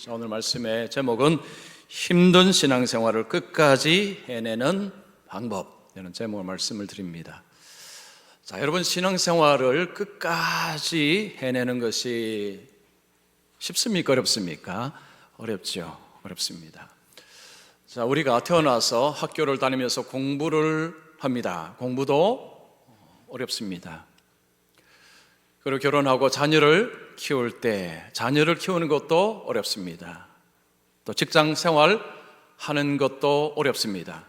자, 오늘 말씀의 제목은 힘든 신앙생활을 끝까지 해내는 방법, 이런 제목의 말씀을 드립니다. 자, 여러분, 신앙생활을 끝까지 해내는 것이 쉽습니까? 어렵습니까? 어렵죠. 어렵습니다. 자, 우리가 태어나서 학교를 다니면서 공부를 합니다. 공부도 어렵습니다. 그리고 결혼하고 자녀를 키울 때 자녀를 키우는 것도 어렵습니다. 또 직장 생활 하는 것도 어렵습니다.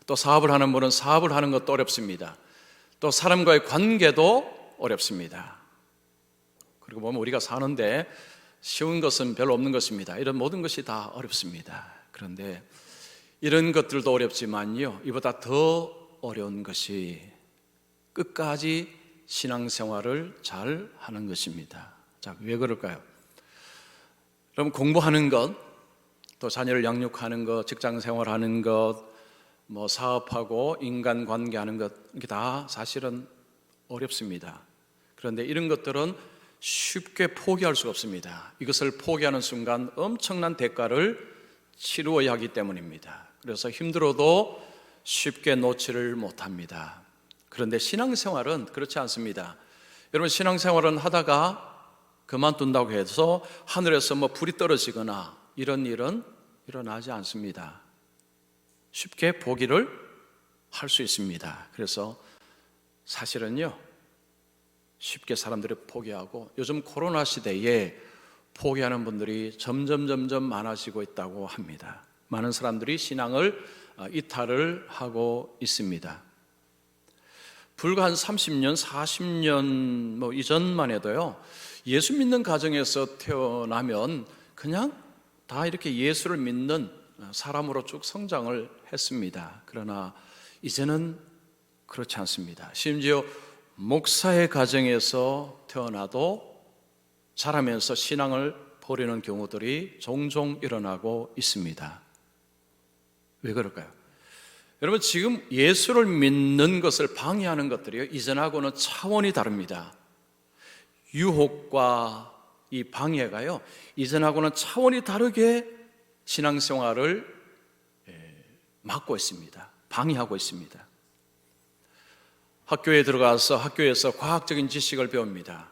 또 사업을 하는 분은 사업을 하는 것도 어렵습니다. 또 사람과의 관계도 어렵습니다. 그리고 보면 우리가 사는데 쉬운 것은 별로 없는 것입니다. 이런 모든 것이 다 어렵습니다. 그런데 이런 것들도 어렵지만요, 이보다 더 어려운 것이 끝까지 신앙생활을 잘 하는 것입니다. 자, 왜 그럴까요? 그럼 공부하는 것, 또 자녀를 양육하는 것, 직장생활하는 것, 뭐 사업하고 인간관계하는 것, 이게 다 사실은 어렵습니다. 그런데 이런 것들은 쉽게 포기할 수가 없습니다. 이것을 포기하는 순간 엄청난 대가를 치루어야 하기 때문입니다. 그래서 힘들어도 쉽게 놓지를 못합니다. 그런데 신앙생활은 그렇지 않습니다. 여러분, 신앙생활은 하다가 그만둔다고 해서 하늘에서 뭐 불이 떨어지거나 이런 일은 일어나지 않습니다. 쉽게 포기를 할 수 있습니다. 그래서 사실은요, 쉽게 사람들이 포기하고 요즘 코로나 시대에 포기하는 분들이 점점 많아지고 있다고 합니다. 많은 사람들이 신앙을 이탈을 하고 있습니다. 불과 한 30년, 40년 뭐 이전만 해도요, 예수 믿는 가정에서 태어나면 그냥 다 이렇게 예수를 믿는 사람으로 쭉 성장을 했습니다. 그러나 이제는 그렇지 않습니다. 심지어 목사의 가정에서 태어나도 자라면서 신앙을 버리는 경우들이 종종 일어나고 있습니다. 왜 그럴까요? 여러분, 지금 예수를 믿는 것을 방해하는 것들이요, 이전하고는 차원이 다릅니다. 유혹과 이 방해가요, 이전하고는 차원이 다르게 신앙생활을 막고 있습니다. 방해하고 있습니다. 학교에 들어가서 학교에서 과학적인 지식을 배웁니다.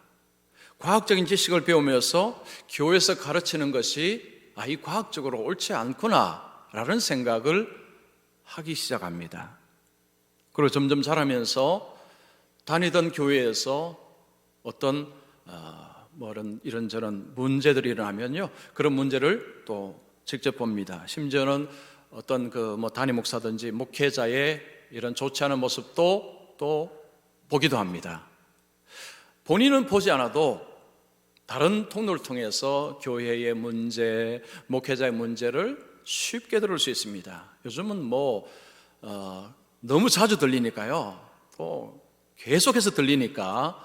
과학적인 지식을 배우면서 교회에서 가르치는 것이 이 과학적으로 옳지 않구나 라는 생각을 하기 시작합니다. 그리고 점점 자라면서 다니던 교회에서 어떤 이런저런 문제들이 일어나면요, 그런 문제를 또 직접 봅니다. 심지어는 어떤 담임 목사든지 목회자의 이런 좋지 않은 모습도 또 보기도 합니다. 본인은 보지 않아도 다른 통로를 통해서 교회의 문제, 목회자의 문제를 쉽게 들을 수 있습니다. 요즘은 너무 자주 들리니까요, 또 계속해서 들리니까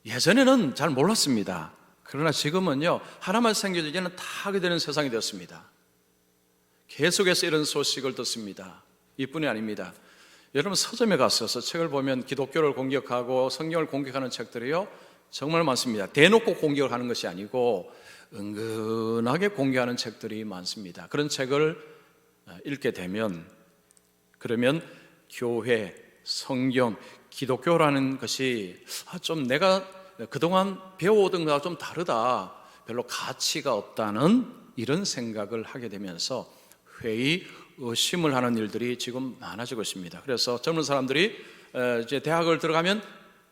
예전에는 잘 몰랐습니다. 그러나 지금은요, 하나만 생겨도 이제는 다 하게 되는 세상이 되었습니다. 계속해서 이런 소식을 듣습니다. 이뿐이 아닙니다. 여러분, 서점에 가셔서 책을 보면 기독교를 공격하고 성경을 공격하는 책들이요, 정말 많습니다. 대놓고 공격을 하는 것이 아니고 은근하게 공개하는 책들이 많습니다. 그런 책을 읽게 되면, 그러면 교회, 성경, 기독교라는 것이 좀 내가 그동안 배워오던 것과 좀 다르다, 별로 가치가 없다는 이런 생각을 하게 되면서 회의, 의심을 하는 일들이 지금 많아지고 있습니다. 그래서 젊은 사람들이 이제 대학을 들어가면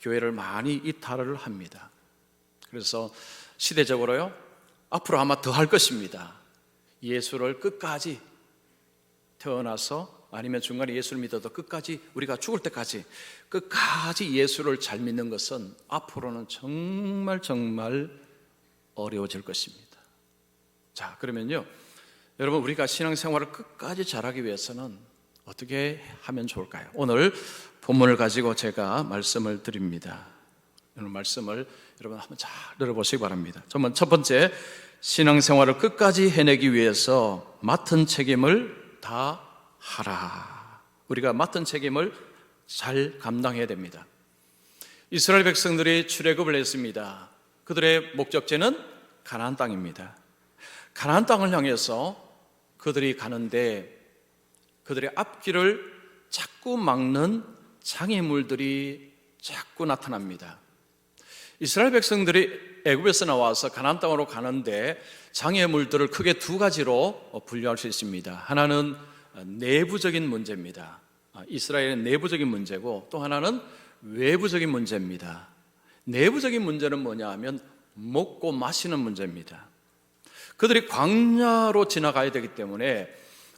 교회를 많이 이탈을 합니다. 그래서 시대적으로요, 앞으로 아마 더 할 것입니다. 예수를 끝까지 태어나서 아니면 중간에 예수를 믿어도 끝까지, 우리가 죽을 때까지 끝까지 예수를 잘 믿는 것은 앞으로는 정말 어려워질 것입니다. 자, 그러면요, 여러분, 우리가 신앙생활을 끝까지 잘하기 위해서는 어떻게 하면 좋을까요? 오늘 본문을 가지고 제가 말씀을 드립니다. 오늘 말씀을 여러분 한번 잘 들어보시기 바랍니다. 첫 번째, 신앙생활을 끝까지 해내기 위해서 맡은 책임을 다 하라. 우리가 맡은 책임을 잘 감당해야 됩니다. 이스라엘 백성들이 출애굽을 했습니다. 그들의 목적지는 가나안 땅입니다. 가나안 땅을 향해서 그들이 가는데 그들의 앞길을 자꾸 막는 장애물들이 자꾸 나타납니다. 이스라엘 백성들이 애굽에서 나와서 가나안 땅으로 가는데 장애물들을 크게 두 가지로 분류할 수 있습니다. 하나는 내부적인 문제입니다. 이스라엘의 내부적인 문제고, 또 하나는 외부적인 문제입니다. 내부적인 문제는 뭐냐 하면 먹고 마시는 문제입니다. 그들이 광야로 지나가야 되기 때문에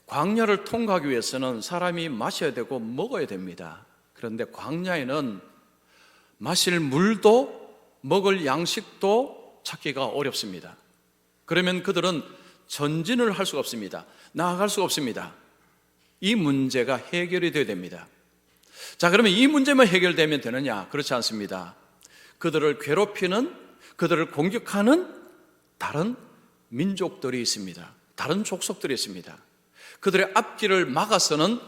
광야를 통과하기 위해서는 사람이 마셔야 되고 먹어야 됩니다. 그런데 광야에는 마실 물도 먹을 양식도 찾기가 어렵습니다. 그러면 그들은 전진을 할 수가 없습니다. 나아갈 수가 없습니다. 이 문제가 해결이 되어야 됩니다. 자, 그러면 이 문제만 해결되면 되느냐? 그렇지 않습니다. 그들을 괴롭히는, 그들을 공격하는 다른 민족들이 있습니다. 다른 족속들이 있습니다. 그들의 앞길을 막아서는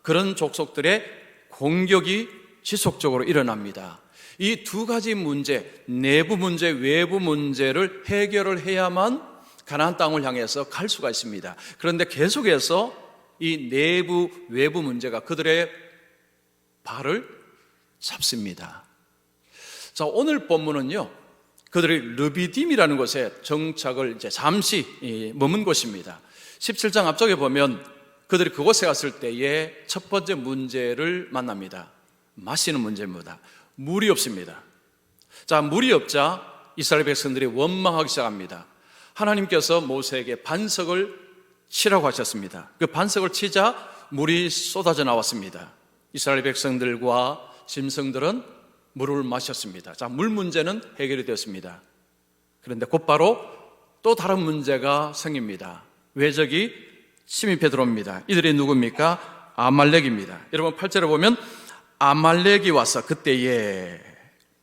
그런 족속들의 공격이 지속적으로 일어납니다. 이 두 가지 문제, 내부 문제, 외부 문제를 해결을 해야만 가나안 땅을 향해서 갈 수가 있습니다. 그런데 계속해서 이 내부, 외부 문제가 그들의 발을 잡습니다. 자, 오늘 본문은요, 그들이 르비딤이라는 곳에 정착을 이제 잠시 머문 곳입니다. 17장 앞쪽에 보면 그들이 그곳에 갔을 때에 첫 번째 문제를 만납니다. 마시는 문제입니다. 물이 없습니다. 자, 물이 없자 이스라엘 백성들이 원망하기 시작합니다. 하나님께서 모세에게 반석을 치라고 하셨습니다. 그 반석을 치자 물이 쏟아져 나왔습니다. 이스라엘 백성들과 짐승들은 물을 마셨습니다. 자, 물 문제는 해결이 되었습니다. 그런데 곧바로 또 다른 문제가 생깁니다. 외적이 침입해 들어옵니다. 이들이 누굽니까? 아말렉입니다. 여러분 8절에 보면 아말렉이 와서 그때에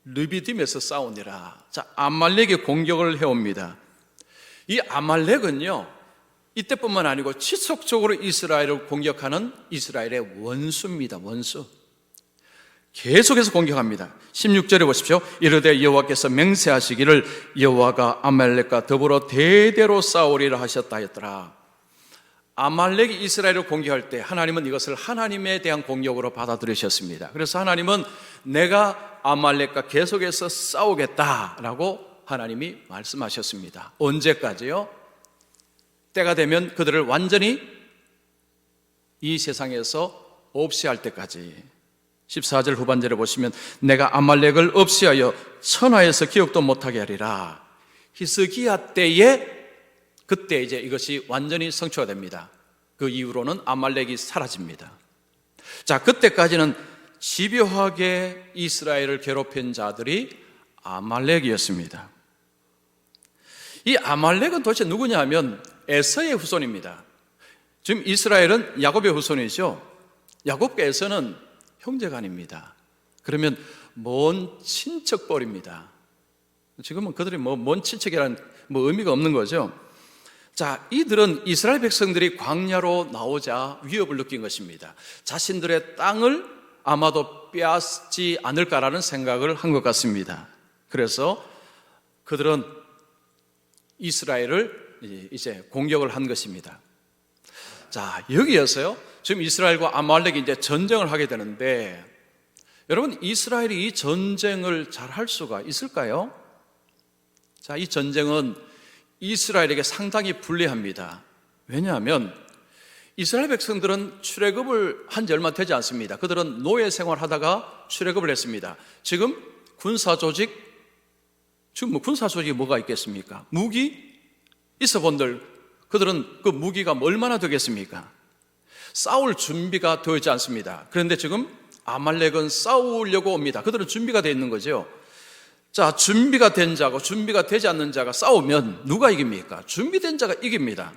르비딤에서 싸우니라. 자, 아말렉이 공격을 해옵니다. 이 아말렉은요, 이때뿐만 아니고 지속적으로 이스라엘을 공격하는 이스라엘의 원수입니다. 원수. 계속해서 공격합니다. 16절에 보십시오. 이르되 여호와께서 맹세하시기를 여호와가 아말렉과 더불어 대대로 싸우리라 하셨다 했더라. 아말렉이 이스라엘을 공격할 때 하나님은 이것을 하나님에 대한 공격으로 받아들이셨습니다. 그래서 하나님은 내가 아말렉과 계속해서 싸우겠다라고 하나님이 말씀하셨습니다. 언제까지요? 때가 되면 그들을 완전히 이 세상에서 없이 할 때까지. 14절 후반절에 보시면 내가 아말렉을 없이하여 천하에서 기억도 못하게 하리라. 히스기야 때에 그때 이제 이것이 완전히 성취가 됩니다. 그 이후로는 아말렉이 사라집니다. 자, 그때까지는 집요하게 이스라엘을 괴롭힌 자들이 아말렉이었습니다. 이 아말렉은 도대체 누구냐 하면 에서의 후손입니다. 지금 이스라엘은 야곱의 후손이죠. 야곱과 에서는 형제간입니다. 그러면 먼 친척뻘입니다. 지금은 그들이 먼 친척이라는 의미가 없는 거죠. 자, 이들은 이스라엘 백성들이 광야로 나오자 위협을 느낀 것입니다. 자신들의 땅을 아마도 빼앗지 않을까라는 생각을 한 것 같습니다. 그래서 그들은 이스라엘을 이제 공격을 한 것입니다. 자, 여기에서요, 지금 이스라엘과 아말렉이 이제 전쟁을 하게 되는데, 여러분, 이스라엘이 이 전쟁을 잘 할 수가 있을까요? 자, 이 전쟁은 이스라엘에게 상당히 불리합니다. 왜냐하면 이스라엘 백성들은 출애굽을 한 지 얼마 되지 않습니다. 그들은 노예 생활하다가 출애굽을 했습니다. 지금 군사조직, 지금 군사조직이 뭐가 있겠습니까? 무기 있어 본들 그들은 그 무기가 얼마나 되겠습니까? 싸울 준비가 되어 있지 않습니다. 그런데 지금 아말렉은 싸우려고 옵니다. 그들은 준비가 되어 있는 거죠. 자, 준비가 된 자고 준비가 되지 않는 자가 싸우면 누가 이깁니까? 준비된 자가 이깁니다.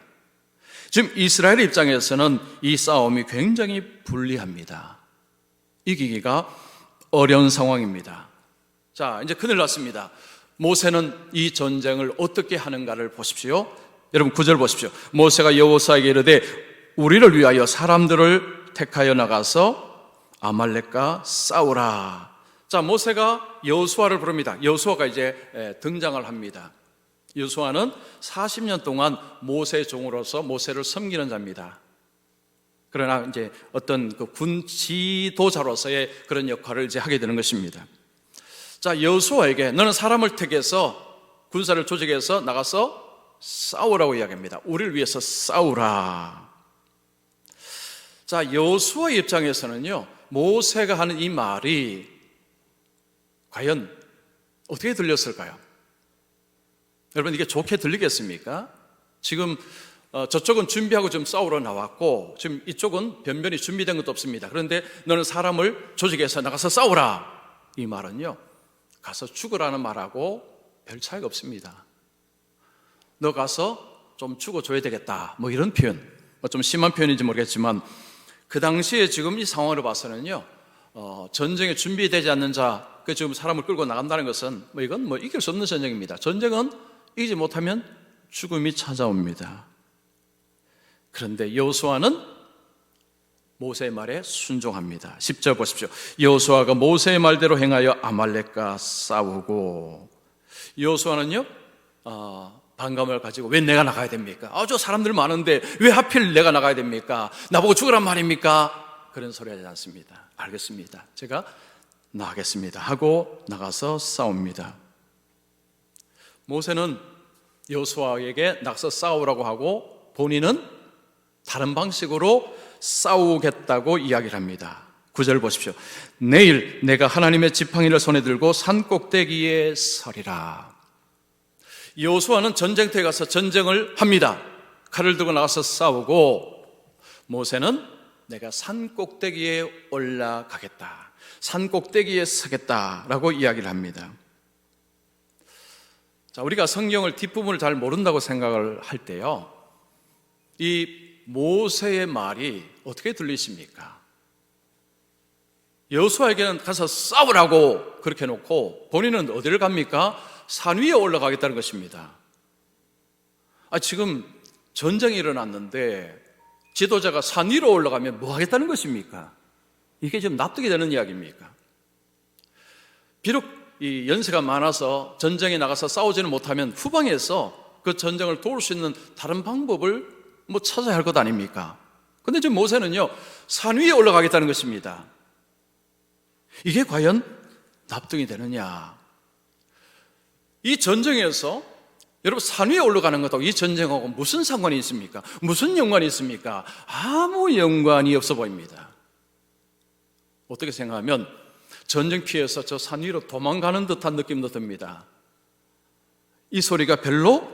지금 이스라엘 입장에서는 이 싸움이 굉장히 불리합니다. 이기기가 어려운 상황입니다. 자, 이제 큰일 났습니다. 모세는 이 전쟁을 어떻게 하는가를 보십시오. 여러분 9절 보십시오. 모세가 여호수아에게 이르되 우리를 위하여 사람들을 택하여 나가서 아말렉과 싸우라. 자, 모세가 여호수아를 부릅니다. 여호수아가 이제 등장을 합니다. 여호수아는 40년 동안 모세의 종으로서 모세를 섬기는 자입니다. 그러나 이제 어떤 그 군 지도자로서의 그런 역할을 이제 하게 되는 것입니다. 자, 여호수아에게 너는 사람을 택해서 군사를 조직해서 나가서 싸우라고 이야기합니다. 우리를 위해서 싸우라. 자, 여호수아의 입장에서는요, 모세가 하는 이 말이 과연 어떻게 들렸을까요? 여러분, 이게 좋게 들리겠습니까? 지금 저쪽은 준비하고 좀 싸우러 나왔고 지금 이쪽은 변변히 준비된 것도 없습니다. 그런데 너는 사람을 조직해서 나가서 싸우라. 이 말은요, 가서 죽으라는 말하고 별 차이가 없습니다. 너 가서 좀 죽어줘야 되겠다, 뭐 이런 표현, 좀 심한 표현인지 모르겠지만 그 당시에 지금 이 상황을 봐서는요, 전쟁에 준비되지 않는 자, 그 지금 사람을 끌고 나간다는 것은 이건 이길 수 없는 전쟁입니다. 전쟁은 이기지 못하면 죽음이 찾아옵니다. 그런데 여호수아는 모세의 말에 순종합니다. 10절 보십시오. 여호수아가 모세의 말대로 행하여 아말렉과 싸우고, 여호수아는요, 반감을 가지고 왜 내가 나가야 됩니까? 저 사람들 많은데 왜 하필 내가 나가야 됩니까? 나보고 죽으란 말입니까? 그런 소리 하지 않습니다. 알겠습니다, 제가 나가겠습니다 하고 나가서 싸웁니다. 모세는 여호수아에게 나가서 싸우라고 하고 본인은 다른 방식으로 싸우겠다고 이야기를 합니다. 9절 보십시오. 내일 내가 하나님의 지팡이를 손에 들고 산 꼭대기에 서리라. 여호수아는 전쟁터에 가서 전쟁을 합니다. 칼을 들고 나가서 싸우고, 모세는 내가 산 꼭대기에 올라가겠다, 산 꼭대기에 서겠다라고 이야기를 합니다. 자, 우리가 성경을 뒷부분을 잘 모른다고 생각을 할 때요, 이 모세의 말이 어떻게 들리십니까? 여호수아에게는 가서 싸우라고 그렇게 해놓고 본인은 어디를 갑니까? 산 위에 올라가겠다는 것입니다. 지금 전쟁이 일어났는데 지도자가 산 위로 올라가면 뭐 하겠다는 것입니까? 이게 좀 납득이 되는 이야기입니까? 비록 이 연세가 많아서 전쟁에 나가서 싸우지는 못하면 후방에서 그 전쟁을 도울 수 있는 다른 방법을 찾아야 할 것 아닙니까? 근데 지금 모세는요, 산 위에 올라가겠다는 것입니다. 이게 과연 납득이 되느냐? 이 전쟁에서 여러분, 산 위에 올라가는 것하고 이 전쟁하고 무슨 상관이 있습니까? 무슨 연관이 있습니까? 아무 연관이 없어 보입니다. 어떻게 생각하면 전쟁 피해서 저 산 위로 도망가는 듯한 느낌도 듭니다. 이 소리가 별로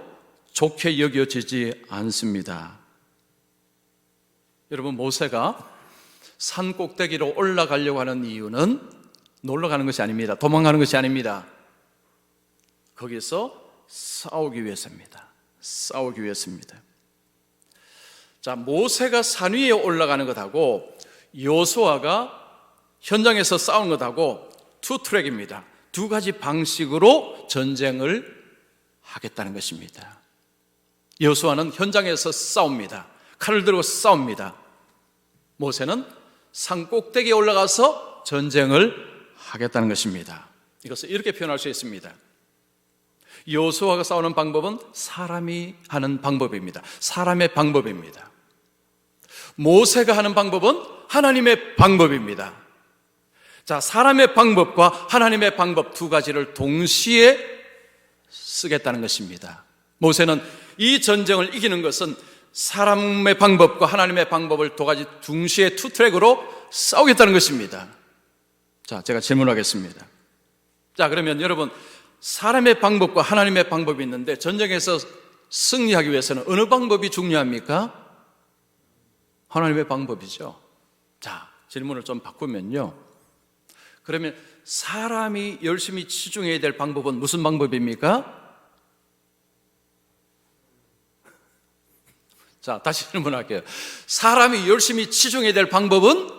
좋게 여겨지지 않습니다. 여러분, 모세가 산 꼭대기로 올라가려고 하는 이유는 놀러 가는 것이 아닙니다. 도망가는 것이 아닙니다. 거기서 싸우기 위해서입니다. 싸우기 위해서입니다. 자, 모세가 산 위에 올라가는 것하고 여호수아가 현장에서 싸우는 것하고 투 트랙입니다. 두 가지 방식으로 전쟁을 하겠다는 것입니다. 여호수아는 현장에서 싸웁니다. 칼을 들고 싸웁니다. 모세는 산 꼭대기에 올라가서 전쟁을 하겠다는 것입니다. 이것을 이렇게 표현할 수 있습니다. 여호수아가 싸우는 방법은 사람이 하는 방법입니다. 사람의 방법입니다. 모세가 하는 방법은 하나님의 방법입니다. 자, 사람의 방법과 하나님의 방법 두 가지를 동시에 쓰겠다는 것입니다. 모세는 이 전쟁을 이기는 것은 사람의 방법과 하나님의 방법을 두 가지 동시에 투 트랙으로 싸우겠다는 것입니다. 자, 제가 질문하겠습니다. 자, 그러면 여러분, 사람의 방법과 하나님의 방법이 있는데 전쟁에서 승리하기 위해서는 어느 방법이 중요합니까? 하나님의 방법이죠. 자, 질문을 좀 바꾸면요, 그러면 사람이 열심히 치중해야 될 방법은 무슨 방법입니까? 자, 다시 질문할게요. 사람이 열심히 치중해야 될 방법은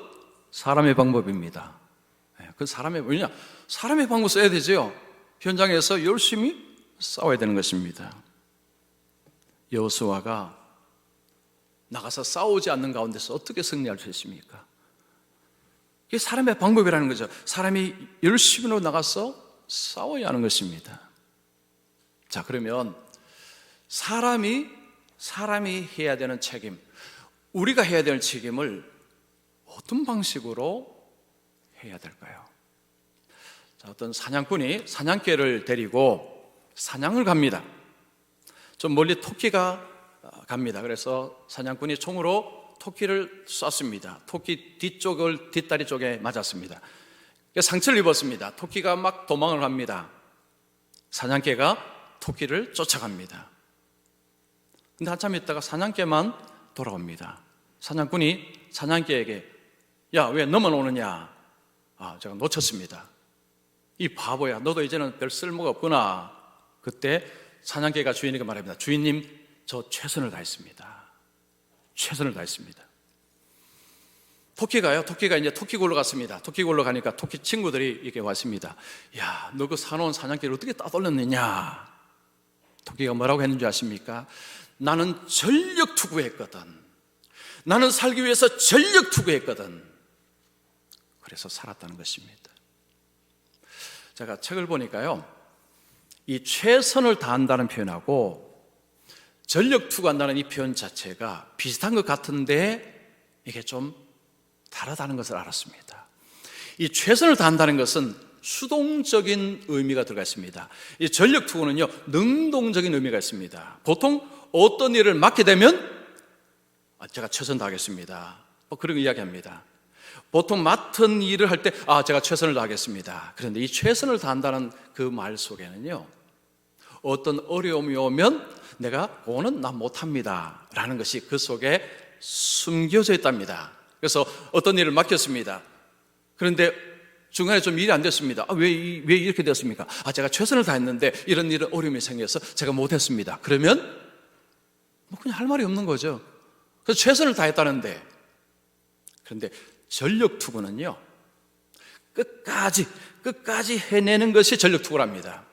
사람의 방법입니다. 그 왜냐? 사람의 방법 써야 되죠. 현장에서 열심히 싸워야 되는 것입니다. 여호수아가 나가서 싸우지 않는 가운데서 어떻게 승리할 수 있습니까? 이게 사람의 방법이라는 거죠. 사람이 열심히 나가서 싸워야 하는 것입니다. 자, 그러면 사람이 해야 되는 책임, 우리가 해야 되는 책임을 어떤 방식으로 해야 될까요? 자, 어떤 사냥꾼이 사냥개를 데리고 사냥을 갑니다. 좀 멀리 토끼가 갑니다. 그래서 사냥꾼이 총으로 토끼를 쐈습니다. 토끼 뒷다리 쪽에 맞았습니다. 상처를 입었습니다. 토끼가 막 도망을 합니다. 사냥개가 토끼를 쫓아갑니다. 근데 한참 있다가 사냥개만 돌아옵니다. 사냥꾼이 사냥개에게 야, 왜 너만 오느냐? 제가 놓쳤습니다. 이 바보야, 너도 이제는 별 쓸모가 없구나. 그때 사냥개가 주인에게 말합니다. 주인님, 저 최선을 다했습니다. 최선을 다했습니다. 토끼가 이제 토끼굴로 갔습니다. 토끼굴로 가니까 토끼 친구들이 이렇게 왔습니다. 야, 너 그 사놓은 사냥개를 어떻게 따돌렸느냐? 토끼가 뭐라고 했는지 아십니까? 나는 전력 투구했거든. 나는 살기 위해서 전력 투구했거든. 그래서 살았다는 것입니다. 제가 책을 보니까요, 이 최선을 다한다는 표현하고 전력 투구한다는 이 표현 자체가 비슷한 것 같은데 이게 좀 다르다는 것을 알았습니다. 이 최선을 다한다는 것은 수동적인 의미가 들어가 있습니다. 이 전력 투구는요, 능동적인 의미가 있습니다. 보통 어떤 일을 맡게 되면 제가 최선 다하겠습니다. 그런 이야기합니다. 보통 맡은 일을 할 때 제가 최선을 다하겠습니다. 그런데 이 최선을 다한다는 그 말 속에는요, 어떤 어려움이 오면 내가 그거는 나 못합니다 라는 것이 그 속에 숨겨져 있답니다. 그래서 어떤 일을 맡겼습니다. 그런데 중간에 좀 일이 안 됐습니다. 왜 이렇게 됐습니까? 제가 최선을 다했는데 이런 어려움이 생겨서 제가 못했습니다. 그러면 그냥 할 말이 없는 거죠. 그래서 최선을 다했다는데, 그런데 전력 투구는요, 끝까지 해내는 것이 전력 투구랍니다.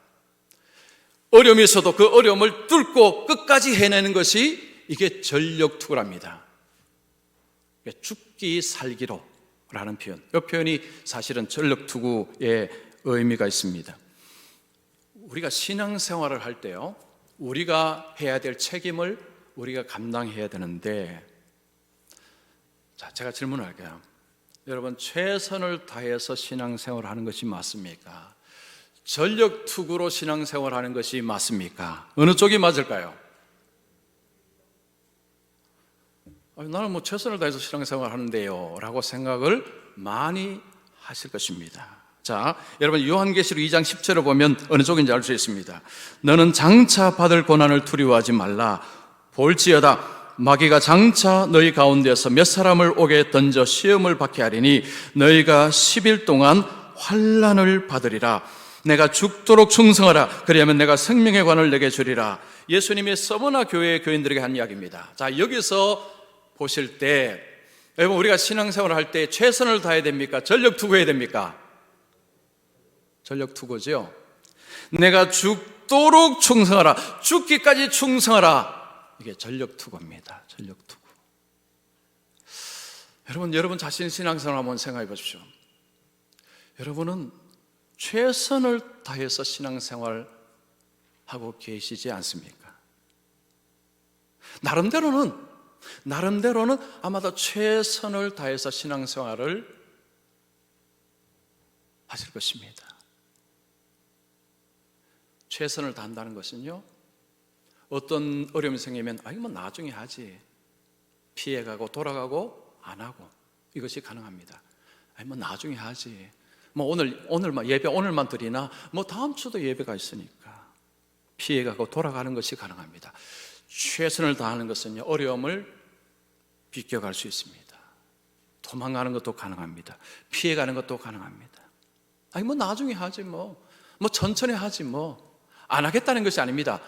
어려움이 있어도 그 어려움을 뚫고 끝까지 해내는 것이 이게 전력 투구랍니다. 죽기 살기로 라는 표현, 이 표현이 사실은 전력 투구의 의미가 있습니다. 우리가 신앙생활을 할 때요, 우리가 해야 될 책임을 우리가 감당해야 되는데, 제가 질문을 할게요. 여러분, 최선을 다해서 신앙생활을 하는 것이 맞습니까? 전력 투구로 신앙생활을 하는 것이 맞습니까? 어느 쪽이 맞을까요? 나는 최선을 다해서 신앙생활을 하는데요 라고 생각을 많이 하실 것입니다. 자, 여러분, 요한계시록 2장 10절을 보면 어느 쪽인지 알 수 있습니다. 너는 장차 받을 고난을 두려워하지 말라. 볼지어다 마귀가 장차 너희 가운데서 몇 사람을 옥에 던져 시험을 받게 하리니 너희가 10일 동안 환난을 받으리라. 내가 죽도록 충성하라. 그리하면 내가 생명의 관을 내게 주리라. 예수님이 서머나 교회의 교인들에게 한 이야기입니다. 자, 여기서 보실 때 여러분, 우리가 신앙생활을 할 때 최선을 다해야 됩니까? 전력 투구해야 됩니까? 전력 투구죠. 내가 죽도록 충성하라. 죽기까지 충성하라. 이게 전력 투구입니다. 전력 투구. 여러분 자신 신앙생활 한번 생각해 보십시오. 여러분은 최선을 다해서 신앙생활 하고 계시지 않습니까? 나름대로는 아마도 최선을 다해서 신앙생활을 하실 것입니다. 최선을 다한다는 것은요, 어떤 어려움이 생기면 나중에 하지, 피해가고 돌아가고 안 하고, 이것이 가능합니다. 나중에 하지, 오늘만 예배 오늘만 드리나, 다음 주도 예배가 있으니까, 피해가고 돌아가는 것이 가능합니다. 최선을 다하는 것은요, 어려움을 비껴갈 수 있습니다. 도망가는 것도 가능합니다. 피해가는 것도 가능합니다. 나중에 하지, 천천히 하지, 안 하겠다는 것이 아닙니다.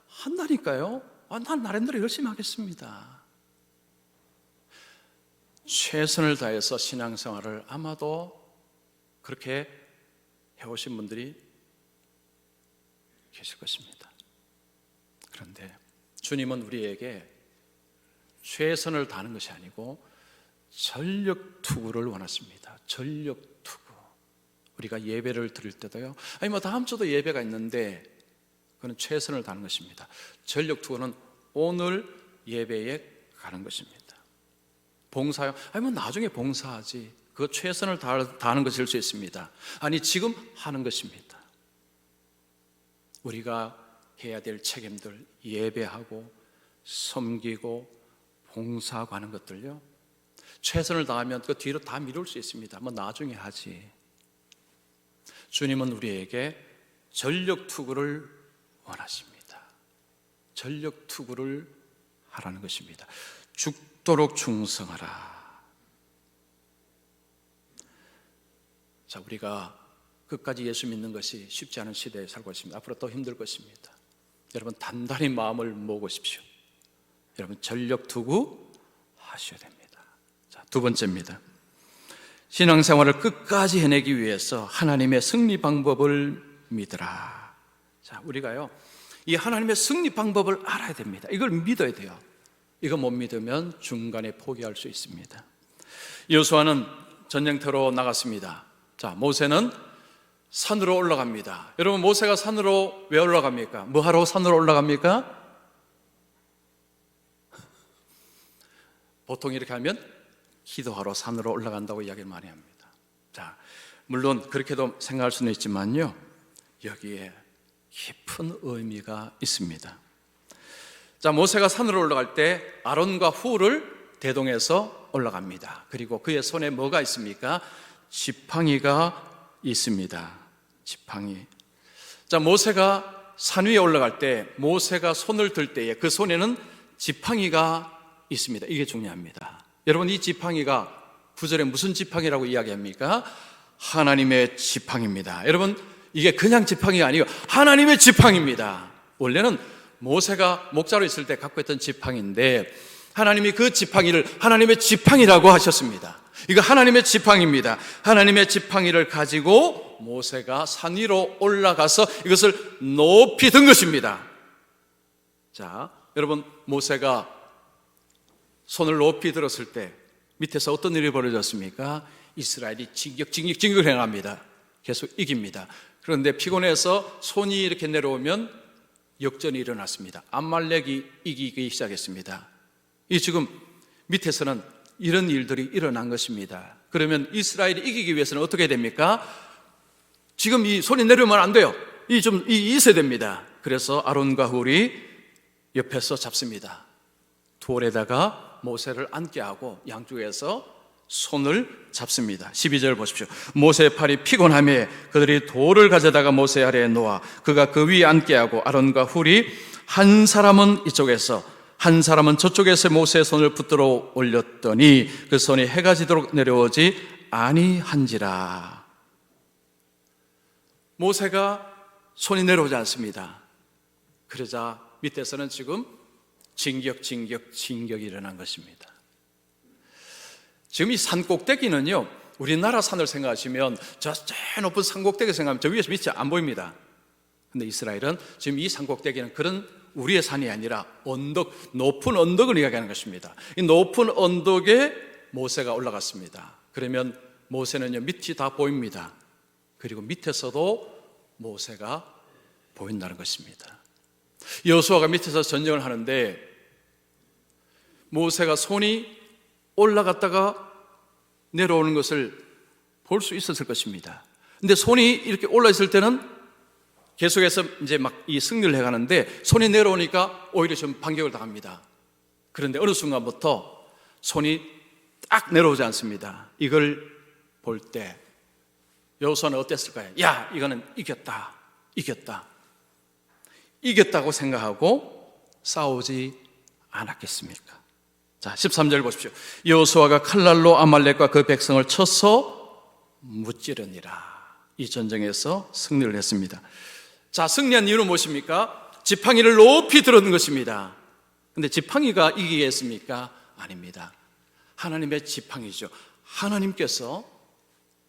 한다니까요. 난 나름대로 열심히 하겠습니다. 최선을 다해서 신앙생활을 아마도 그렇게 해오신 분들이 계실 것입니다. 그런데 주님은 우리에게 최선을 다하는 것이 아니고 전력 투구를 원하십니다. 전력 투구. 우리가 예배를 드릴 때도요, 다음 주도 예배가 있는데 그는 최선을 다하는 것입니다. 전력투구는 오늘 예배에 가는 것입니다. 봉사요? 아니 뭐 나중에 봉사하지. 그거 최선을 다하는 것일 수 있습니다. 아니 지금 하는 것입니다. 우리가 해야 될 책임들, 예배하고 섬기고 봉사하고 하는 것들요, 최선을 다하면 그 뒤로 다 미룰 수 있습니다. 뭐 나중에 하지. 주님은 우리에게 전력투구를 원하십니다. 전력투구를 하라는 것입니다. 죽도록 충성하라. 자, 우리가 끝까지 예수 믿는 것이 쉽지 않은 시대에 살고 있습니다. 앞으로 더 힘들 것입니다. 여러분 단단히 마음을 모으십시오. 여러분 전력투구 하셔야 됩니다. 자, 두 번째입니다. 신앙생활을 끝까지 해내기 위해서 하나님의 승리 방법을 믿으라. 자, 우리가요 이 하나님의 승리 방법을 알아야 됩니다. 이걸 믿어야 돼요. 이거 못 믿으면 중간에 포기할 수 있습니다. 여호수아는 전쟁터로 나갔습니다. 자, 모세는 산으로 올라갑니다. 여러분 모세가 산으로 왜 올라갑니까? 뭐 하러 산으로 올라갑니까? 보통 이렇게 하면 기도하러 산으로 올라간다고 이야기를 많이 합니다. 자, 물론 그렇게도 생각할 수는 있지만요, 여기에 깊은 의미가 있습니다. 자, 모세가 산으로 올라갈 때 아론과 훌을 대동해서 올라갑니다. 그리고 그의 손에 뭐가 있습니까? 지팡이가 있습니다. 지팡이. 자, 모세가 산 위에 올라갈 때, 모세가 손을 들 때에 그 손에는 지팡이가 있습니다. 이게 중요합니다. 여러분 이 지팡이가 구절에 무슨 지팡이라고 이야기합니까? 하나님의 지팡이입니다. 여러분 이게 그냥 지팡이가 아니고 하나님의 지팡이입니다. 원래는 모세가 목자로 있을 때 갖고 있던 지팡이인데 하나님이 그 지팡이를 하나님의 지팡이라고 하셨습니다. 이거 하나님의 지팡이입니다. 하나님의 지팡이를 가지고 모세가 산 위로 올라가서 이것을 높이 든 것입니다. 자, 여러분 모세가 손을 높이 들었을 때 밑에서 어떤 일이 벌어졌습니까? 이스라엘이 진격을 행합니다. 계속 이깁니다. 그런데 피곤해서 손이 이렇게 내려오면 역전이 일어났습니다. 암말렉이 이기기 시작했습니다. 이 지금 밑에서는 이런 일들이 일어난 것입니다. 그러면 이스라엘이 이기기 위해서는 어떻게 됩니까? 지금 이 손이 내려오면 안 돼요. 이 있어야 됩니다. 그래서 아론과 훌이 옆에서 잡습니다. 돌에다가 모세를 앉게 하고 양쪽에서 손을 잡습니다. 12절 보십시오. 모세의 팔이 피곤하며 그들이 돌을 가져다가 모세 아래에 놓아 그가 그 위에 앉게 하고 아론과 훌이 한 사람은 이쪽에서 한 사람은 저쪽에서 모세의 손을 붙들어 올렸더니 그 손이 해가 지도록 내려오지 아니한지라. 모세가 손이 내려오지 않습니다. 그러자 밑에서는 지금 진격이 일어난 것입니다. 지금 이 산 꼭대기는요, 우리나라 산을 생각하시면 저 높은 산 꼭대기 생각하면 저 위에서 밑이 안 보입니다. 근데 이스라엘은 지금 이 산 꼭대기는 그런 우리의 산이 아니라 언덕, 높은 언덕을 이야기하는 것입니다. 이 높은 언덕에 모세가 올라갔습니다. 그러면 모세는요, 밑이 다 보입니다. 그리고 밑에서도 모세가 보인다는 것입니다. 여호수아가 밑에서 전쟁을 하는데 모세가 손이 올라갔다가 내려오는 것을 볼 수 있었을 것입니다. 근데 손이 이렇게 올라 있을 때는 계속해서 이제 막 이 승리를 해가는데 손이 내려오니까 오히려 좀 반격을 당합니다. 그런데 어느 순간부터 손이 딱 내려오지 않습니다. 이걸 볼 때 여호수아는 어땠을까요? 야, 이거는 이겼다고 생각하고 싸우지 않았겠습니까? 자, 13절 보십시오. 여호수아가 칼날로 아말렉과 그 백성을 쳐서 무찌르니라. 이 전쟁에서 승리를 했습니다. 자, 승리한 이유는 무엇입니까? 지팡이를 높이 들었는 것입니다. 근데 지팡이가 이기겠습니까? 아닙니다. 하나님의 지팡이죠. 하나님께서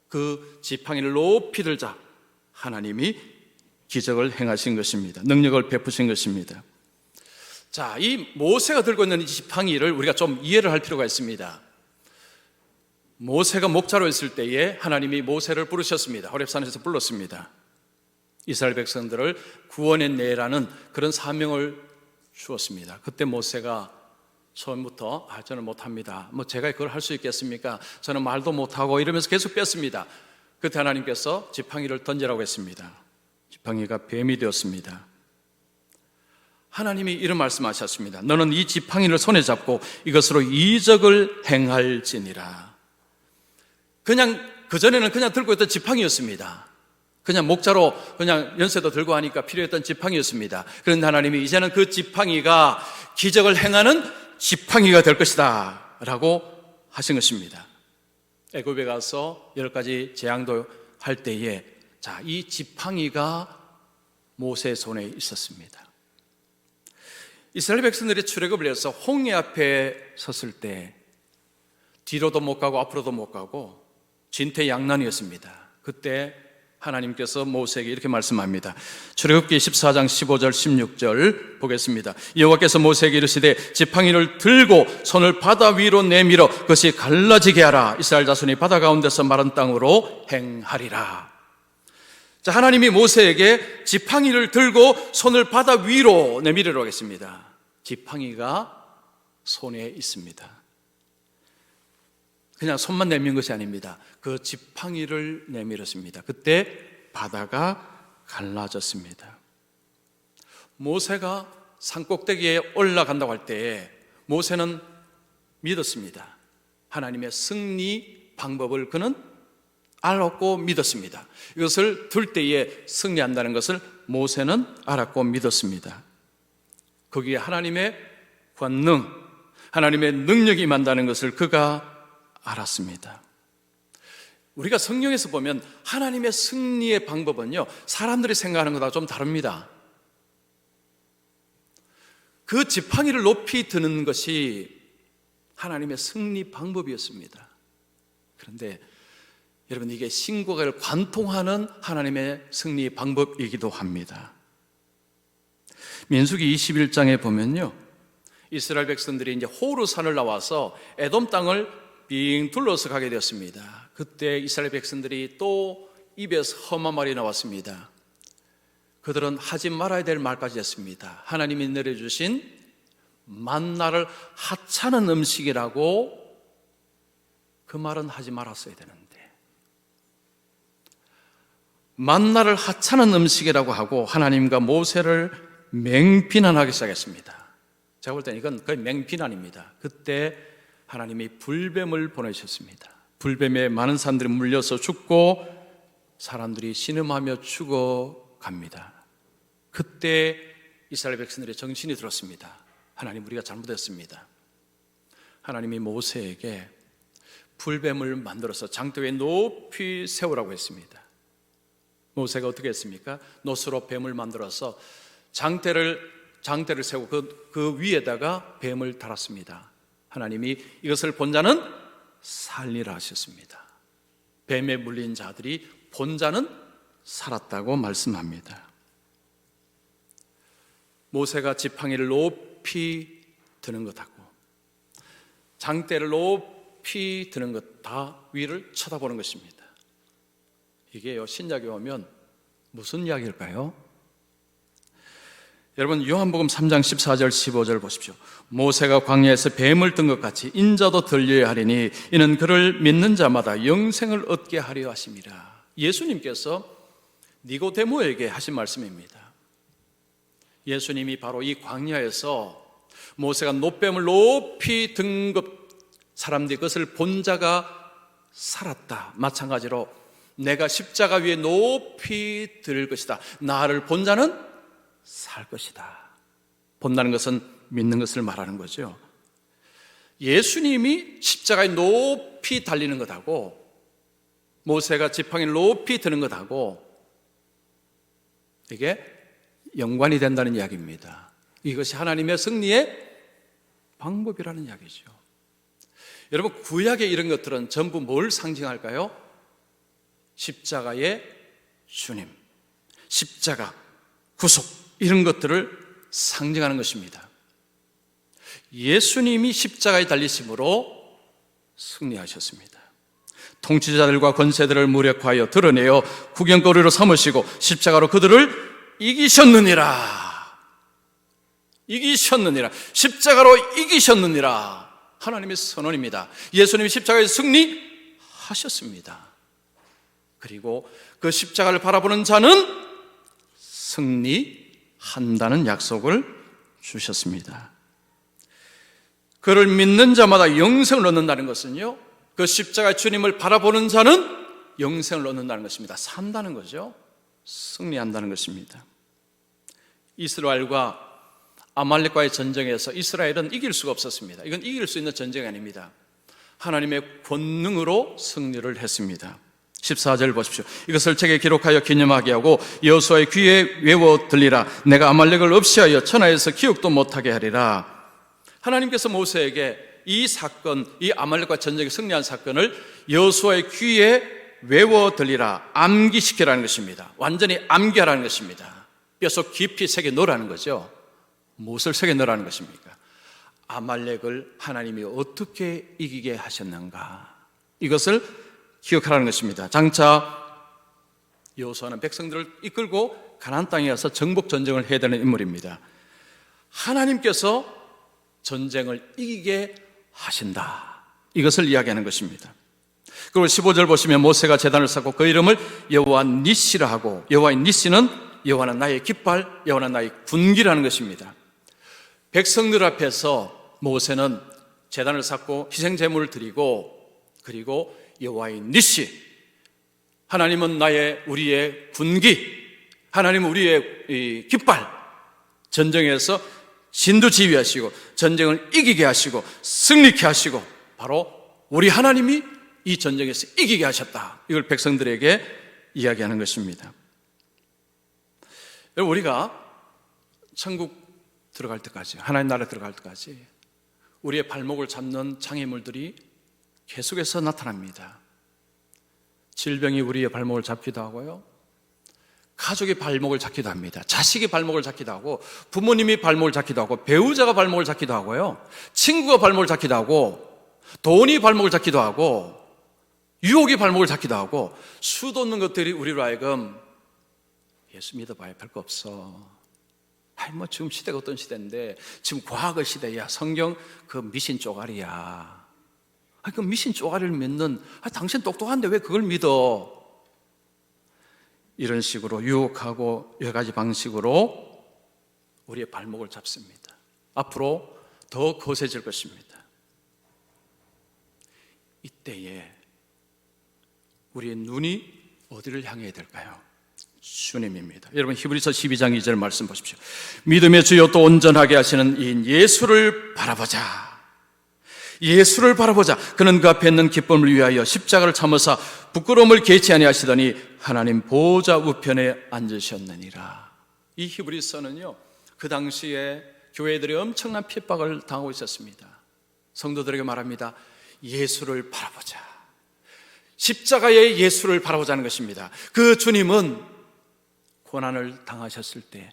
그 지팡이를 높이 들자 하나님이 기적을 행하신 것입니다. 능력을 베푸신 것입니다. 자, 이 모세가 들고 있는 이 지팡이를 우리가 좀 이해를 할 필요가 있습니다. 모세가 목자로 있을 때에 하나님이 모세를 부르셨습니다. 호렙산에서 불렀습니다. 이스라엘 백성들을 구원해내라는 그런 사명을 주었습니다. 그때 모세가 처음부터 저는 못합니다. 제가 그걸 할 수 있겠습니까? 저는 말도 못하고 이러면서 계속 뺐습니다. 그때 하나님께서 지팡이를 던지라고 했습니다. 지팡이가 뱀이 되었습니다. 하나님이 이런 말씀하셨습니다. 너는 이 지팡이를 손에 잡고 이것으로 이적을 행할지니라. 그전에는 그냥 들고 있던 지팡이였습니다. 그냥 목자로 그냥 연세도 들고 하니까 필요했던 지팡이였습니다. 그런데 하나님이 이제는 그 지팡이가 기적을 행하는 지팡이가 될 것이다 라고 하신 것입니다. 애굽에 가서 10가지 재앙도 할 때에 이 지팡이가 모세의 손에 있었습니다. 이스라엘 백성들이 출애굽을 해서 홍해 앞에 섰을 때 뒤로도 못 가고 앞으로도 못 가고 진퇴양난이었습니다. 그때 하나님께서 모세에게 이렇게 말씀합니다. 출애굽기 14장 15절 16절 보겠습니다. 여호와께서 모세에게 이르시되 지팡이를 들고 손을 바다 위로 내밀어 그것이 갈라지게 하라. 이스라엘 자손이 바다 가운데서 마른 땅으로 행하리라. 하나님이 모세에게 지팡이를 들고 손을 바다 위로 내밀으라고 했습니다. 지팡이가 손에 있습니다. 그냥 손만 내민 것이 아닙니다. 그 지팡이를 내밀었습니다. 그때 바다가 갈라졌습니다. 모세가 산꼭대기에 올라간다고 할 때에 모세는 믿었습니다. 하나님의 승리 방법을 그는 알았고 믿었습니다. 이것을 들 때에 승리한다는 것을 모세는 알았고 믿었습니다. 거기에 하나님의 권능, 하나님의 능력이 임한다는 것을 그가 알았습니다. 우리가 성경에서 보면 하나님의 승리의 방법은요, 사람들이 생각하는 것과 좀 다릅니다. 그 지팡이를 높이 드는 것이 하나님의 승리 방법이었습니다. 그런데 여러분, 이게 신과를 관통하는 하나님의 승리 방법이기도 합니다. 민수기 21장에 보면요, 이스라엘 백성들이 이제 호르산을 나와서 에돔 땅을 빙 둘러서 가게 되었습니다. 그때 이스라엘 백성들이 또 입에서 험한 말이 나왔습니다. 그들은 하지 말아야 될 말까지 했습니다. 하나님이 내려주신 만나를 하찮은 음식이라고, 그 말은 하지 말았어야 되는데 만나를 하찮은 음식이라고 하고 하나님과 모세를 맹비난하기 시작했습니다. 제가 볼 때는 이건 거의 맹비난입니다. 그때 하나님이 불뱀을 보내셨습니다. 불뱀에 많은 사람들이 물려서 죽고 사람들이 신음하며 죽어갑니다. 그때 이스라엘 백성들의 정신이 들었습니다. 하나님, 우리가 잘못했습니다. 하나님이 모세에게 불뱀을 만들어서 장대 위에 높이 세우라고 했습니다. 모세가 어떻게 했습니까? 노스로 뱀을 만들어서 장대를 세우고 그 위에다가 뱀을 달았습니다. 하나님이 이것을 본 자는 살리라 하셨습니다. 뱀에 물린 자들이 본 자는 살았다고 말씀합니다. 모세가 지팡이를 높이 드는 것하고 장대를 높이 드는 것 다 위를 쳐다보는 것입니다. 이게요, 신약에 오면 무슨 이야기일까요? 여러분, 요한복음 3장 14절 15절 보십시오. 모세가 광야에서 뱀을 든 것 같이 인자도 들려야 하리니 이는 그를 믿는 자마다 영생을 얻게 하려 하심이라. 예수님께서 니고데모에게 하신 말씀입니다. 예수님이 바로 이 광야에서 모세가 노뱀을 높이 든 것, 사람들이 그것을 본 자가 살았다. 마찬가지로 내가 십자가 위에 높이 들 것이다. 나를 본 자는 살 것이다. 본다는 것은 믿는 것을 말하는 거죠. 예수님이 십자가에 높이 달리는 것하고 모세가 지팡이를 높이 드는 것하고 이게 연관이 된다는 이야기입니다. 이것이 하나님의 승리의 방법이라는 이야기죠. 여러분, 구약의 이런 것들은 전부 뭘 상징할까요? 십자가의 주님, 십자가, 구속, 이런 것들을 상징하는 것입니다. 예수님이 십자가에 달리심으로 승리하셨습니다. 통치자들과 권세들을 무력화하여 드러내어 구경거리로 삼으시고 십자가로 그들을 이기셨느니라. 이기셨느니라. 십자가로 이기셨느니라. 하나님의 선언입니다. 예수님이 십자가에서 승리하셨습니다. 그리고 그 십자가를 바라보는 자는 승리한다는 약속을 주셨습니다. 그를 믿는 자마다 영생을 얻는다는 것은요, 그 십자가 주님을 바라보는 자는 영생을 얻는다는 것입니다. 산다는 거죠. 승리한다는 것입니다. 이스라엘과 아말렉과의 전쟁에서 이스라엘은 이길 수가 없었습니다. 이건 이길 수 있는 전쟁이 아닙니다. 하나님의 권능으로 승리를 했습니다. 14절 보십시오. 이것을 책에 기록하여 기념하게 하고 여호수아의 귀에 외워 들리라. 내가 아말렉을 없이하여 천하에서 기억도 못하게 하리라. 하나님께서 모세에게 이 사건, 이 아말렉과 전쟁에 승리한 사건을 여호수아의 귀에 외워 들리라, 암기시키라는 것입니다. 완전히 암기하라는 것입니다. 뼛속 깊이 새겨 넣으라는 거죠. 무엇을 새겨 넣으라는 것입니까? 아말렉을 하나님이 어떻게 이기게 하셨는가, 이것을 기억하라는 것입니다. 장차 여호수아는 백성들을 이끌고 가나안 땅에 가서 정복 전쟁을 해야 되는 인물입니다. 하나님께서 전쟁을 이기게 하신다, 이것을 이야기하는 것입니다. 그리고 15절 보시면 모세가 제단을 쌓고 그 이름을 여호와 니시라 하고, 여호와의 니시는 여호와는 나의 깃발, 여호와는 나의 군기라는 것입니다. 백성들 앞에서 모세는 제단을 쌓고 희생제물을 드리고, 그리고 여호와의 니시, 하나님은 우리의 군기, 하나님은 우리의 깃발, 전쟁에서 진두지휘하시고 전쟁을 이기게 하시고 승리케 하시고 바로 우리 하나님이 이 전쟁에서 이기게 하셨다, 이걸 백성들에게 이야기하는 것입니다. 우리가 천국 들어갈 때까지, 하나님 나라에 들어갈 때까지 우리의 발목을 잡는 장애물들이 계속해서 나타납니다. 질병이 우리의 발목을 잡기도 하고요, 가족이 발목을 잡기도 합니다. 자식이 발목을 잡기도 하고, 부모님이 발목을 잡기도 하고, 배우자가 발목을 잡기도 하고요, 친구가 발목을 잡기도 하고, 돈이 발목을 잡기도 하고, 유혹이 발목을 잡기도 하고, 수도 없는 것들이 우리로 하여금 예수 믿어봐야 별거 없어. 지금 시대가 어떤 시대인데, 지금 과학의 시대야. 성경 그 미신 쪼가리야. 그 미신 쪼가리를 믿는, 당신 똑똑한데 왜 그걸 믿어? 이런 식으로 유혹하고 여러 가지 방식으로 우리의 발목을 잡습니다. 앞으로 더 거세질 것입니다. 이때에 우리의 눈이 어디를 향해야 될까요? 주님입니다. 여러분, 히브리서 12장 2절 말씀 보십시오. 믿음의 주요 또 온전하게 하시는 이인 예수를 바라보자. 예수를 바라보자. 그는 그 앞에 있는 기쁨을 위하여 십자가를 참으사 부끄러움을 개치 아니하시더니 하나님 보좌 우편에 앉으셨느니라. 이 히브리서는요, 그 당시에 교회들이 엄청난 핍박을 당하고 있었습니다. 성도들에게 말합니다. 예수를 바라보자. 십자가의 예수를 바라보자는 것입니다. 그 주님은 고난을 당하셨을 때,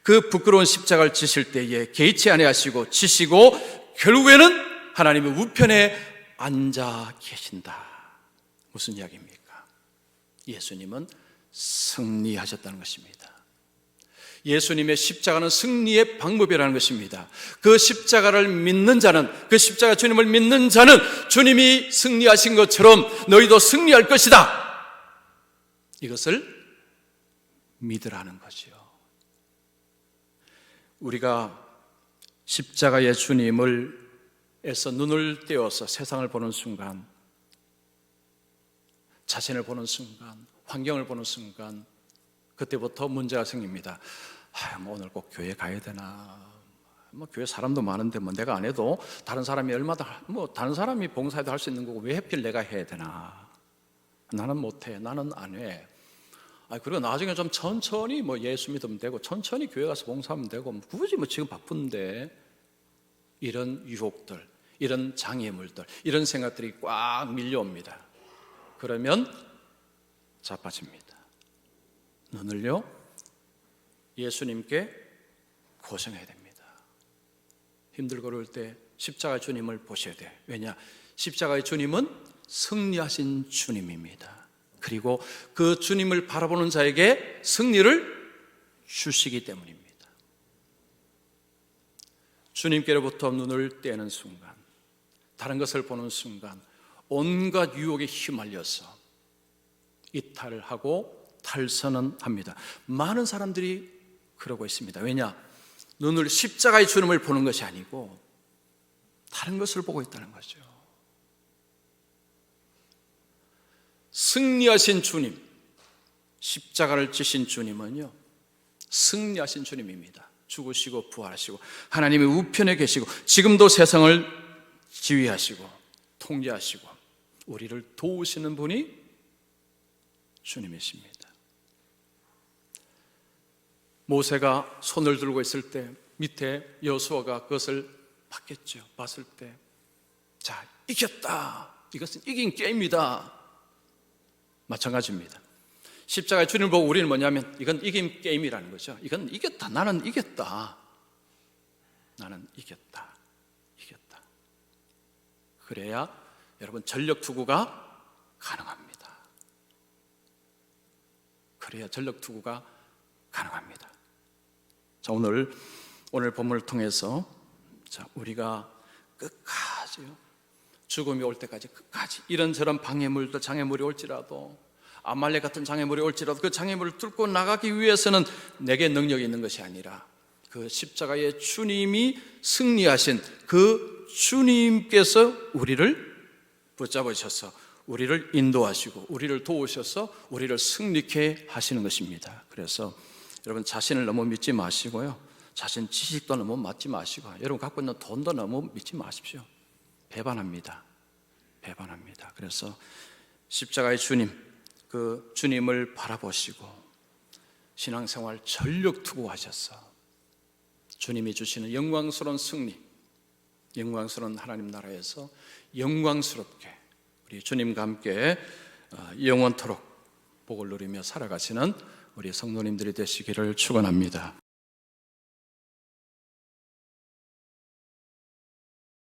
그 부끄러운 십자가를 지실 때에 개의치 아니하시고 지시고 결국에는 하나님의 우편에 앉아 계신다. 무슨 이야기입니까? 예수님은 승리하셨다는 것입니다. 예수님의 십자가는 승리의 방법이라는 것입니다. 그 십자가를 믿는 자는, 그 십자가 주님을 믿는 자는 주님이 승리하신 것처럼 너희도 승리할 것이다, 이것을 믿으라는 거죠. 우리가 십자가의 주님을 에서 눈을 떼어서 세상을 보는 순간, 자신을 보는 순간, 환경을 보는 순간, 그때부터 문제가 생깁니다. 오늘 꼭 교회 가야 되나? 교회 사람도 많은데 내가 안 해도 다른 사람이 다른 사람이 봉사해도 할 수 있는 거고 왜 하필 내가 해야 되나? 나는 못해, 나는 안 해. 그리고 나중에 좀 천천히 예수 믿으면 되고, 천천히 교회 가서 봉사하면 되고, 굳이 지금 바쁜데, 이런 유혹들, 이런 장애물들, 이런 생각들이 꽉 밀려옵니다. 그러면 자빠집니다. 눈을요, 예수님께 고정해야 됩니다. 힘들고 어려울 때 십자가의 주님을 보셔야 돼요. 왜냐? 십자가의 주님은 승리하신 주님입니다. 그리고 그 주님을 바라보는 자에게 승리를 주시기 때문입니다. 주님께로부터 눈을 떼는 순간, 다른 것을 보는 순간 온갖 유혹에 휘말려서 이탈을 하고 탈선은 합니다. 많은 사람들이 그러고 있습니다. 왜냐? 눈을 십자가의 주님을 보는 것이 아니고 다른 것을 보고 있다는 거죠. 승리하신 주님, 십자가를 지신 주님은요, 승리하신 주님입니다. 죽으시고 부활하시고 하나님의 우편에 계시고 지금도 세상을 지휘하시고 통제하시고 우리를 도우시는 분이 주님이십니다. 모세가 손을 들고 있을 때 밑에 여호수아가 그것을 봤겠죠. 봤을 때, 자, 이겼다. 이것은 이긴 게임이다. 마찬가지입니다. 십자가의 주님을 보고 우리는 뭐냐면 이건 이긴 게임이라는 거죠. 이건 이겼다. 나는 이겼다. 나는 이겼다. 이겼다. 그래야 여러분 전력 투구가 가능합니다. 그래야 전력 투구가 가능합니다. 자, 오늘 본문을 통해서 우리가 끝까지요, 죽음이 올 때까지 끝까지 이런저런 방해물들, 장애물이 올지라도, 아말렉 같은 장애물이 올지라도 그 장애물을 뚫고 나가기 위해서는 내게 능력이 있는 것이 아니라 그 십자가의 주님이 승리하신 그 주님께서 우리를 붙잡으셔서 우리를 인도하시고 우리를 도우셔서 우리를 승리케 하시는 것입니다. 그래서 여러분 자신을 너무 믿지 마시고요, 자신 지식도 너무 믿지 마시고, 여러분 갖고 있는 돈도 너무 믿지 마십시오. 배반합니다. 배반합니다. 그래서 십자가의 주님, 그 주님을 바라보시고 신앙생활 전력 투구하셔서 주님이 주시는 영광스러운 승리, 영광스러운 하나님 나라에서 영광스럽게 우리 주님과 함께 영원토록 복을 누리며 살아가시는 우리 성도님들이 되시기를 축원합니다.